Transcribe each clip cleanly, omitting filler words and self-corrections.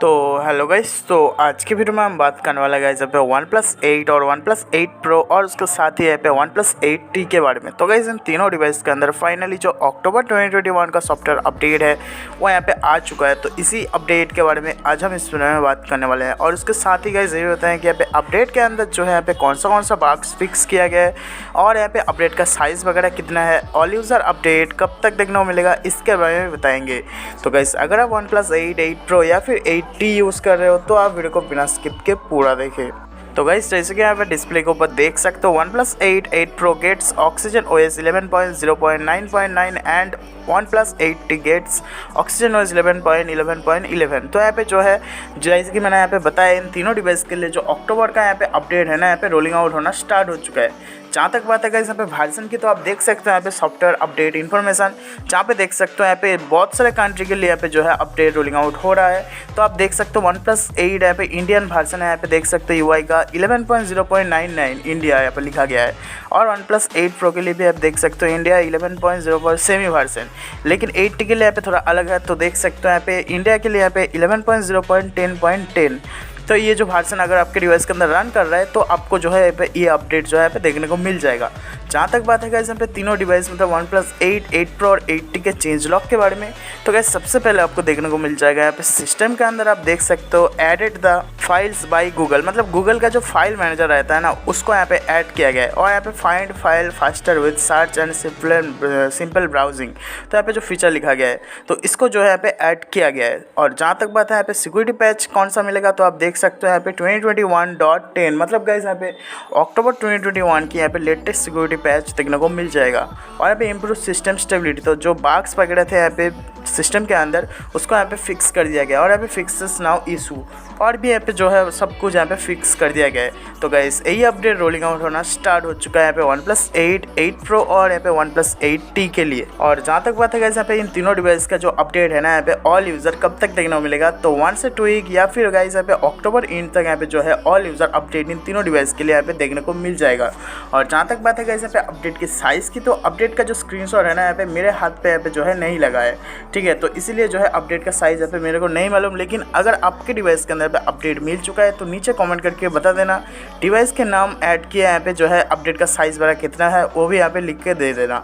तो hello guys, तो आज की वीडियो में हम बात करने वाले गाइस यहाँ पे OnePlus 8 और OnePlus 8 Pro और उसके साथ ही यहाँ पे OnePlus 8T के बारे में। तो गाइस इन तीनों डिवाइस के अंदर फाइनली जो अक्टूबर 2021 का सॉफ्टवेयर अपडेट है वो यहाँ पे आ चुका है। तो इसी अपडेट के बारे में आज हम इस वीडियो में बात करने वाले हैं और उसके साथ ही गाइस ये होता है कि यहाँ पे अपडेट के अंदर जो है यहाँ पे कौन सा बग्स फिक्स किया गया है और यहाँ पे अपडेट का साइज़ वगैरह कितना है, ऑल यूज़र अपडेट कब तक देखने को मिलेगा, इसके बारे में बताएंगे। तो गाइस अगर आप OnePlus 8, 8 Pro या फिर 8T यूज़ कर रहे हो तो आप वीडियो को बिना स्किप के पूरा देखें। तो गाइस जैसे कि यहाँ पे डिस्प्ले के ऊपर देख सकते हो OnePlus 8, 8 Pro gets Oxygen OS 11.0.9.9 and OnePlus 8T gets Oxygen OS 11.11.11। तो यहाँ पे जो है जैसे कि मैंने यहाँ पे बताया इन तीनों डिवाइस के लिए जो अक्टूबर का यहाँ पे अपडेट है ना, यहाँ पे रोलिंग आउट होना स्टार्ट हो चुका है। जहाँ तक बात है गाइस यहाँ पे वर्जन की, तो आप देख सकते हो यहाँ पे सॉफ्टवेयर अपडेट इन्फॉर्मेशन, जहाँ पे देख सकते हो यहाँ पे बहुत सारे कंट्री के लिए यहाँ पे जो है अपडेट रोलिंग आउट हो रहा है। तो आप देख सकते हो OnePlus 8 यहाँ पे इंडियन वर्जन है, यहाँ पे देख सकते हो UI का 11.0.99 इंडिया यहाँ पे लिखा गया है और OnePlus 8 Pro के लिए भी आप देख सकते हो इंडिया 11.0 पर सेमी वर्जन, लेकिन 8T के लिए यहाँ पे थोड़ा अलग है। तो देख सकते हो यहाँ पे इंडिया के लिए यहाँ पे 11.0.10.10। तो ये जो वर्जन अगर आपके डिवाइस के अंदर रन कर रहा है तो आपको जो है ये अपडेट जो है यहाँ पे देखने को मिल जाएगा। जहाँ तक बात है गाइस यहाँ पे तीनों डिवाइस मतलब OnePlus 8, 8 Pro और 8T के चेंज लॉक के बारे में, तो गाइस सबसे पहले आपको देखने को मिल जाएगा यहाँ पे सिस्टम के अंदर आप देख सकते हो edit the files by Google, मतलब गूगल का जो फाइल मैनेजर रहता है ना उसको यहाँ पे ऐड किया गया है और यहाँ पे find file faster with search and simple browsing, तो यहाँ पे जो फीचर लिखा गया है तो इसको जो है यहाँ पे ऐड किया गया है। और जहाँ तक बात है यहाँ पे सिक्योरिटी पैच कौन सा मिलेगा, तो आप देख सकते हो यहाँ पे 2021.10, मतलब गाइस यहाँ पे अक्टूबर 2021 की यहाँ पे लेटेस्ट सिक्योरिटी पैच देखने को मिल जाएगा। और यहाँ पे इम्प्रूव सिस्टम स्टेबिलिटी, तो जो बग्स वगैरह थे यहाँ पे सिस्टम के अंदर उसको यहाँ पे फिक्स कर दिया गया और यहाँ पे फिक्सेस नाउ इशू और भी यहाँ पे जो है सब कुछ यहाँ पे फिक्स कर दिया गया है। तो गाइस यही अपडेट रोलिंग आउट होना स्टार्ट हो चुका है यहाँ पे OnePlus 8, 8 Pro और यहाँ पे OnePlus 8T के लिए। और जहाँ तक बात है गाइस यहाँ पे इन तीनों डिवाइस का जो अपडेट है ना यहाँ पे ऑल यूज़र कब तक देखने को मिलेगा, तो 1 से 2 वीक या फिर गाइस यहाँ पे अक्टूबर एंड तक यहाँ पे जो है ऑल यूज़र अपडेट इन तीनों डिवाइस के लिए यहाँ पे देखने को मिल जाएगा। और जहाँ तक बात है गाइस यहाँ पे अपडेट की साइज़ की, तो अपडेट का जो स्क्रीनशॉट है ना यहाँ पे मेरे हाथ पे यहाँ पे जो है नहीं लगा है, ठीक है। तो इसीलिए जो है अपडेट का साइज़ यहाँ पे मेरे को नहीं मालूम, लेकिन अगर आपके डिवाइस के अंदर पे अपडेट मिल चुका है तो नीचे कमेंट करके बता देना। डिवाइस के नाम ऐड किया यहाँ पे जो है अपडेट का साइज़ वगैरह कितना है वो भी यहाँ पे लिख के दे देना।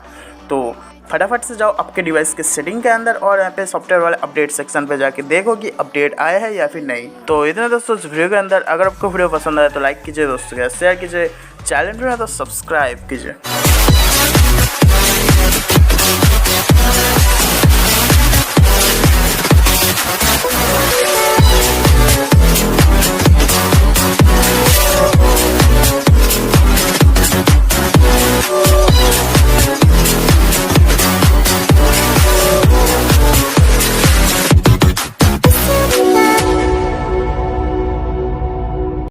तो फटाफट से जाओ आपके डिवाइस के सेटिंग के अंदर और यहाँ पे सॉफ्टवेयर वाले अपडेट सेक्शन पे जाके देखो कि अपडेट आया है या फिर नहीं। तो इतना दोस्तों इस वीडियो के अंदर, अगर आपको वीडियो पसंद आए तो लाइक कीजिए, दोस्तों के साथ शेयर कीजिए, चैनल पर तो सब्सक्राइब कीजिए।